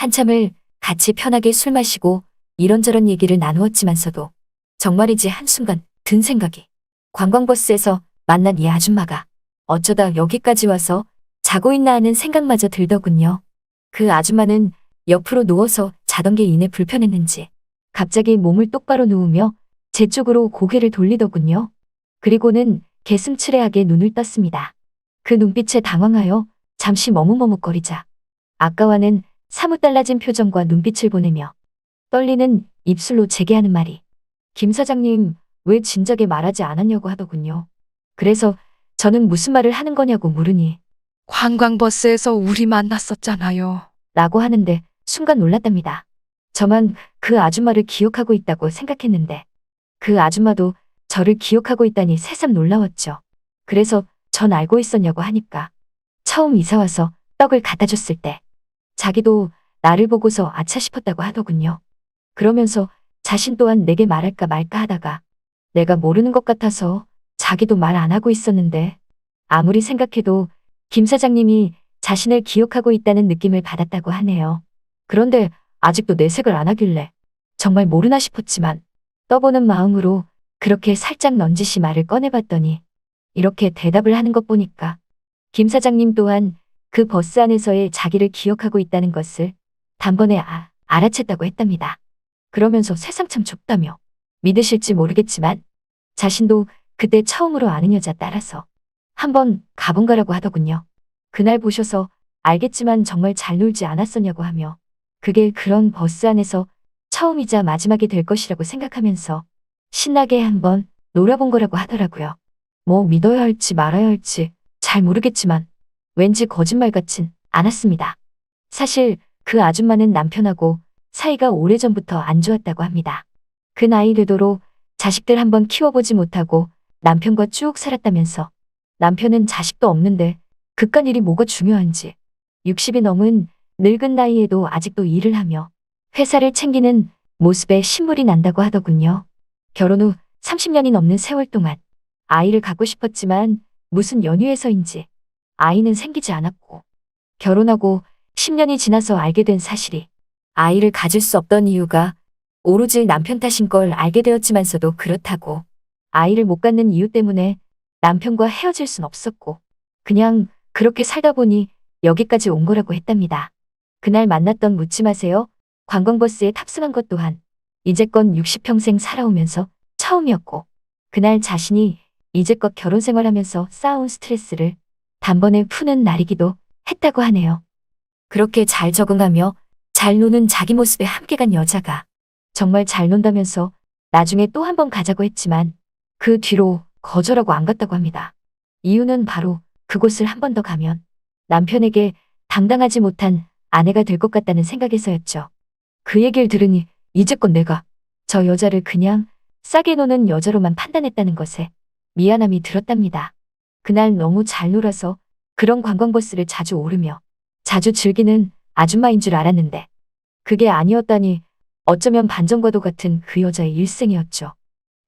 한참을 같이 편하게 술 마시고 이런저런 얘기를 나누었지만서도 정말이지 한순간 든 생각이 관광버스에서 만난 이 아줌마가 어쩌다 여기까지 와서 자고 있나 하는 생각마저 들더군요. 그 아줌마는 옆으로 누워서 자던 게 이내 불편했는지 갑자기 몸을 똑바로 누우며 제 쪽으로 고개를 돌리더군요. 그리고는 개슴츠레하게 눈을 떴습니다. 그 눈빛에 당황하여 잠시 머뭇머뭇거리자 아까와는 사뭇 달라진 표정과 눈빛을 보내며 떨리는 입술로 제게 하는 말이 김 사장님 왜 진작에 말하지 않았냐고 하더군요. 그래서 저는 무슨 말을 하는 거냐고 물으니 관광버스에서 우리 만났었잖아요. 라고 하는데 순간 놀랐답니다. 저만 그 아줌마를 기억하고 있다고 생각했는데 그 아줌마도 저를 기억하고 있다니 새삼 놀라웠죠. 그래서 전 알고 있었냐고 하니까 처음 이사와서 떡을 갖다 줬을 때 자기도 나를 보고서 아차 싶었다고 하더군요. 그러면서 자신 또한 내게 말할까 말까 하다가 내가 모르는 것 같아서 자기도 말 안 하고 있었는데 아무리 생각해도 김 사장님이 자신을 기억하고 있다는 느낌을 받았다고 하네요. 그런데 아직도 내색을 안 하길래 정말 모르나 싶었지만 떠보는 마음으로 그렇게 살짝 넌지시 말을 꺼내봤더니 이렇게 대답을 하는 것 보니까 김 사장님 또한 그 버스 안에서의 자기를 기억하고 있다는 것을 단번에 알아챘다고 했답니다. 그러면서 세상 참 좁다며 믿으실지 모르겠지만 자신도 그때 처음으로 아는 여자 따라서 한번 가본 거라고 하더군요. 그날 보셔서 알겠지만 정말 잘 놀지 않았었냐고 하며 그게 그런 버스 안에서 처음이자 마지막이 될 것이라고 생각하면서 신나게 한번 놀아본 거라고 하더라고요. 뭐 믿어야 할지 말아야 할지 잘 모르겠지만 왠지 거짓말 같진 않았습니다. 사실 그 아줌마는 남편하고 사이가 오래전부터 안 좋았다고 합니다. 그 나이 되도록 자식들 한번 키워보지 못하고 남편과 쭉 살았다면서 남편은 자식도 없는데 그깟 일이 뭐가 중요한지 60이 넘은 늙은 나이에도 아직도 일을 하며 회사를 챙기는 모습에 신물이 난다고 하더군요. 결혼 후 30년이 넘는 세월 동안 아이를 갖고 싶었지만 무슨 연유에서인지 아이는 생기지 않았고 결혼하고 10년이 지나서 알게 된 사실이 아이를 가질 수 없던 이유가 오로지 남편 탓인 걸 알게 되었지만서도 그렇다고 아이를 못 갖는 이유 때문에 남편과 헤어질 순 없었고 그냥 그렇게 살다 보니 여기까지 온 거라고 했답니다. 그날 만났던 묻지 마세요. 관광버스에 탑승한 것 또한 이제껏 60평생 살아오면서 처음이었고 그날 자신이 이제껏 결혼 생활하면서 쌓아온 스트레스를 단번에 푸는 날이기도 했다고 하네요. 그렇게 잘 적응하며 잘 노는 자기 모습에 함께 간 여자가 정말 잘 논다면서 나중에 또 한 번 가자고 했지만 그 뒤로 거절하고 안 갔다고 합니다. 이유는 바로 그곳을 한 번 더 가면 남편에게 당당하지 못한 아내가 될 것 같다는 생각에서였죠. 그 얘기를 들으니 이제껏 내가 저 여자를 그냥 싸게 노는 여자로만 판단했다는 것에 미안함이 들었답니다. 그날 너무 잘 놀아서 그런 관광버스를 자주 오르며 자주 즐기는 아줌마인 줄 알았는데 그게 아니었다니 어쩌면 반전과도 같은 그 여자의 일생이었죠.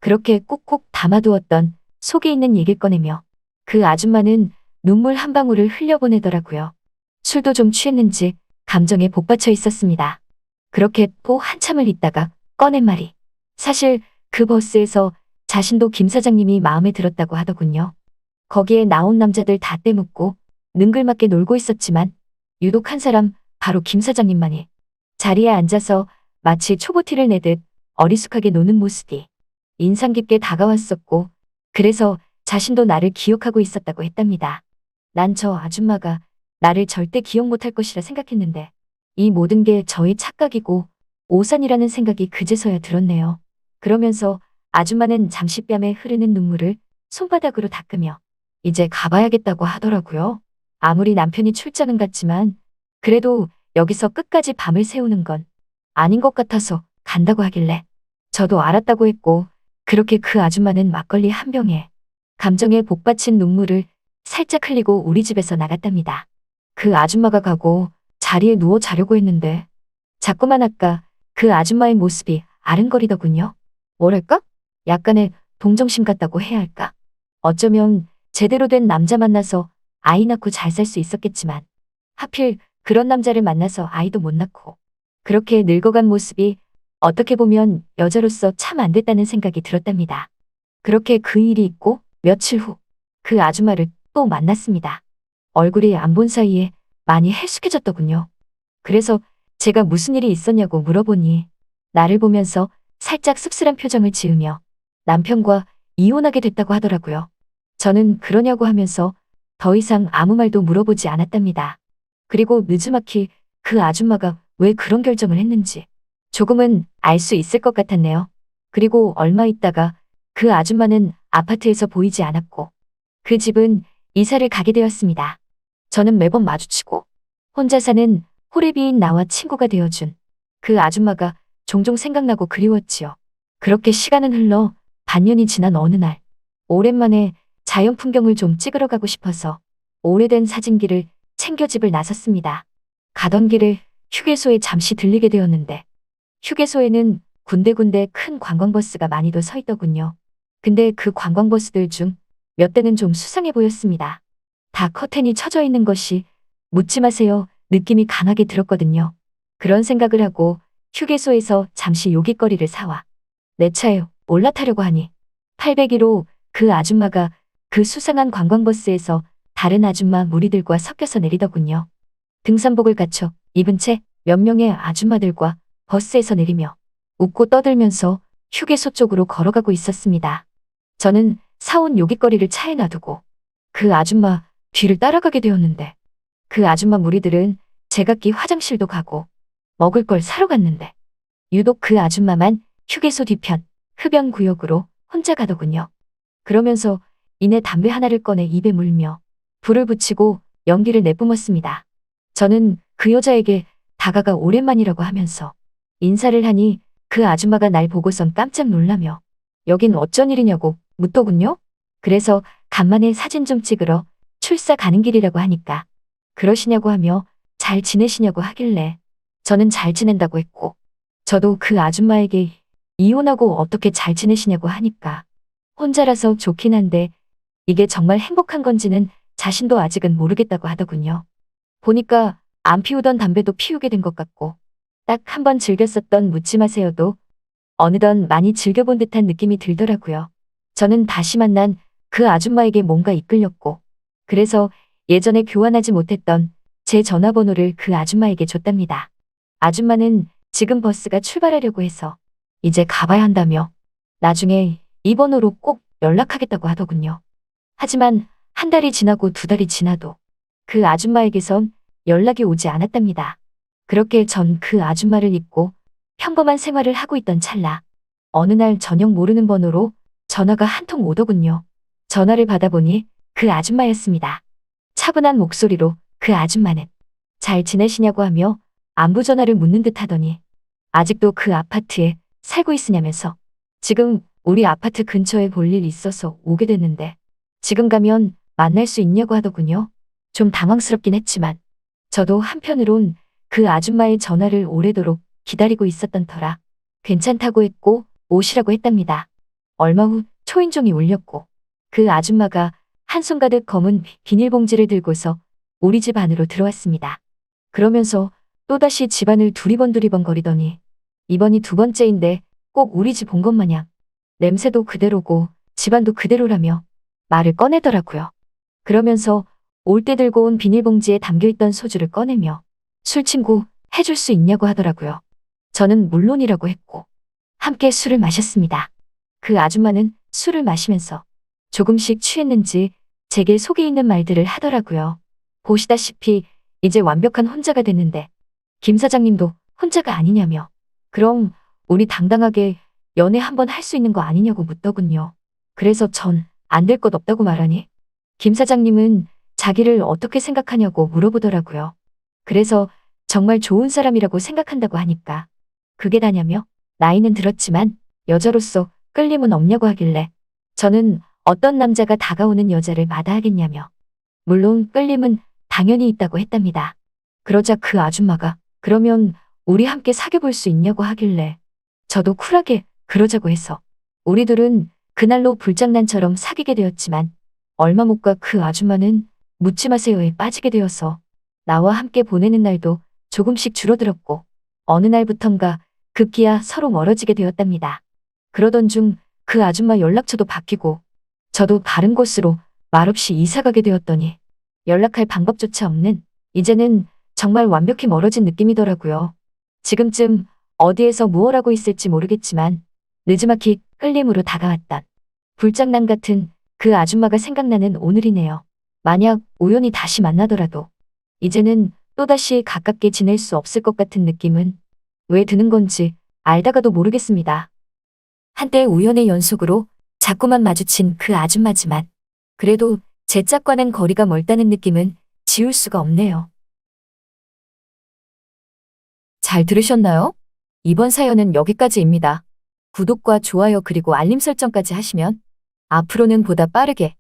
그렇게 꾹꾹 담아두었던 속에 있는 얘기를 꺼내며 그 아줌마는 눈물 한 방울을 흘려보내더라고요. 술도 좀 취했는지 감정에 복받쳐 있었습니다. 그렇게 또 한참을 있다가 꺼낸 말이 사실 그 버스에서 자신도 김 사장님이 마음에 들었다고 하더군요. 거기에 나온 남자들 다 떼묻고 능글맞게 놀고 있었지만 유독 한 사람 바로 김 사장님만이 자리에 앉아서 마치 초보티를 내듯 어리숙하게 노는 모습이 인상 깊게 다가왔었고 그래서 자신도 나를 기억하고 있었다고 했답니다. 난 저 아줌마가 나를 절대 기억 못할 것이라 생각했는데 이 모든 게 저의 착각이고 오산이라는 생각이 그제서야 들었네요. 그러면서 아줌마는 잠시 뺨에 흐르는 눈물을 손바닥으로 닦으며 이제 가봐야겠다고 하더라고요. 아무리 남편이 출장은 갔지만 그래도 여기서 끝까지 밤을 새우는 건 아닌 것 같아서 간다고 하길래 저도 알았다고 했고 그렇게 그 아줌마는 막걸리 한 병에 감정에 복받친 눈물을 살짝 흘리고 우리 집에서 나갔답니다. 그 아줌마가 가고 자리에 누워 자려고 했는데 자꾸만 아까 그 아줌마의 모습이 아른거리더군요. 뭐랄까? 약간의 동정심 같다고 해야 할까? 어쩌면 제대로 된 남자 만나서 아이 낳고 잘 살 수 있었겠지만 하필 그런 남자를 만나서 아이도 못 낳고 그렇게 늙어간 모습이 어떻게 보면 여자로서 참 안 됐다는 생각이 들었답니다. 그렇게 그 일이 있고 며칠 후 그 아줌마를 또 만났습니다. 얼굴이 안 본 사이에 많이 헬쑥해졌더군요. 그래서 제가 무슨 일이 있었냐고 물어보니 나를 보면서 살짝 씁쓸한 표정을 지으며 남편과 이혼하게 됐다고 하더라고요. 저는 그러냐고 하면서 더 이상 아무 말도 물어보지 않았답니다. 그리고 느지막이 그 아줌마가 왜 그런 결정을 했는지 조금은 알 수 있을 것 같았네요. 그리고 얼마 있다가 그 아줌마는 아파트에서 보이지 않았고 그 집은 이사를 가게 되었습니다. 저는 매번 마주치고 혼자 사는 호래비인 나와 친구가 되어준 그 아줌마가 종종 생각나고 그리웠지요. 그렇게 시간은 흘러 반년이 지난 어느 날 오랜만에 자연 풍경을 좀 찍으러 가고 싶어서 오래된 사진기를 챙겨 집을 나섰습니다. 가던 길을 휴게소에 잠시 들리게 되었는데 휴게소에는 군데군데 큰 관광버스가 많이도 서 있더군요. 근데 그 관광버스들 중 몇 대는 좀 수상해 보였습니다. 다 커튼이 쳐져 있는 것이 묻지 마세요 느낌이 강하게 들었거든요. 그런 생각을 하고 휴게소에서 잠시 요깃거리를 사와 내 차에 올라타려고 하니 801호 그 아줌마가 그 수상한 관광버스에서 다른 아줌마 무리들과 섞여서 내리더군요. 등산복을 갖춰 입은 채 몇 명의 아줌마들과 버스에서 내리며 웃고 떠들면서 휴게소 쪽으로 걸어가고 있었습니다. 저는 사온 요깃거리를 차에 놔두고 그 아줌마 뒤를 따라가게 되었는데 그 아줌마 무리들은 제각기 화장실도 가고 먹을 걸 사러 갔는데 유독 그 아줌마만 휴게소 뒤편 흡연 구역으로 혼자 가더군요. 그러면서 이내 담배 하나를 꺼내 입에 물며 불을 붙이고 연기를 내뿜었습니다. 저는 그 여자에게 다가가 오랜만이라고 하면서 인사를 하니 그 아줌마가 날 보고선 깜짝 놀라며 여긴 어쩐 일이냐고 묻더군요. 그래서 간만에 사진 좀 찍으러 출사 가는 길이라고 하니까 그러시냐고 하며 잘 지내시냐고 하길래 저는 잘 지낸다고 했고 저도 그 아줌마에게 이혼하고 어떻게 잘 지내시냐고 하니까 혼자라서 좋긴 한데 이게 정말 행복한 건지는 자신도 아직은 모르겠다고 하더군요. 보니까 안 피우던 담배도 피우게 된 것 같고 딱 한 번 즐겼었던 묻지 마세요도 어느덧 많이 즐겨본 듯한 느낌이 들더라고요. 저는 다시 만난 그 아줌마에게 뭔가 이끌렸고 그래서 예전에 교환하지 못했던 제 전화번호를 그 아줌마에게 줬답니다. 아줌마는 지금 버스가 출발하려고 해서 이제 가봐야 한다며 나중에 이 번호로 꼭 연락하겠다고 하더군요. 하지만 한 달이 지나고 두 달이 지나도 그 아줌마에게선 연락이 오지 않았답니다. 그렇게 전 그 아줌마를 잊고 평범한 생활을 하고 있던 찰나 어느 날 전혀 모르는 번호로 전화가 한 통 오더군요. 전화를 받아보니 그 아줌마였습니다. 차분한 목소리로 그 아줌마는 잘 지내시냐고 하며 안부 전화를 묻는 듯 하더니 아직도 그 아파트에 살고 있으냐면서 지금 우리 아파트 근처에 볼 일 있어서 오게 됐는데 지금 가면 만날 수 있냐고 하더군요. 좀 당황스럽긴 했지만 저도 한편으론 그 아줌마의 전화를 오래도록 기다리고 있었던 터라 괜찮다고 했고 오시라고 했답니다. 얼마 후 초인종이 울렸고 그 아줌마가 한 손 가득 검은 비닐봉지를 들고서 우리 집 안으로 들어왔습니다. 그러면서 또다시 집안을 두리번두리번 거리더니 이번이 두 번째인데 꼭 우리 집 온 것 마냥 냄새도 그대로고 집안도 그대로라며 말을 꺼내더라고요. 그러면서 올 때 들고 온 비닐봉지에 담겨있던 소주를 꺼내며 술 친구 해줄 수 있냐고 하더라고요. 저는 물론이라고 했고 함께 술을 마셨습니다. 그 아줌마는 술을 마시면서 조금씩 취했는지 제게 속에 있는 말들을 하더라고요. 보시다시피 이제 완벽한 혼자가 됐는데 김 사장님도 혼자가 아니냐며 그럼 우리 당당하게 연애 한번 할 수 있는 거 아니냐고 묻더군요. 그래서 전 안 될 것 없다고 말하니 김 사장님은 자기를 어떻게 생각하냐고 물어보더라고요. 그래서 정말 좋은 사람이라고 생각한다고 하니까 그게 다냐며 나이는 들었지만 여자로서 끌림은 없냐고 하길래 저는 어떤 남자가 다가오는 여자를 마다하겠냐며 물론 끌림은 당연히 있다고 했답니다. 그러자 그 아줌마가 그러면 우리 함께 사귀어볼 수 있냐고 하길래 저도 쿨하게 그러자고 해서 우리 둘은 그날로 불장난처럼 사귀게 되었지만 얼마 못 가 그 아줌마는 묻지 마세요에 빠지게 되어서 나와 함께 보내는 날도 조금씩 줄어들었고 어느 날부턴가 급기야 서로 멀어지게 되었답니다. 그러던 중 그 아줌마 연락처도 바뀌고 저도 다른 곳으로 말없이 이사가게 되었더니 연락할 방법조차 없는 이제는 정말 완벽히 멀어진 느낌이더라고요. 지금쯤 어디에서 무얼 하고 있을지 모르겠지만 느지막이 끌림으로 다가왔던 불장난 같은 그 아줌마가 생각나는 오늘이네요. 만약 우연히 다시 만나더라도 이제는 또다시 가깝게 지낼 수 없을 것 같은 느낌은 왜 드는 건지 알다가도 모르겠습니다. 한때 우연의 연속으로 자꾸만 마주친 그 아줌마지만 그래도 제 짝과는 거리가 멀다는 느낌은 지울 수가 없네요. 잘 들으셨나요? 이번 사연은 여기까지입니다. 구독과 좋아요 그리고 알림 설정까지 하시면 앞으로는 보다 빠르게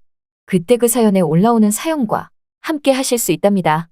그때 그 사연에 올라오는 사연과 함께 하실 수 있답니다.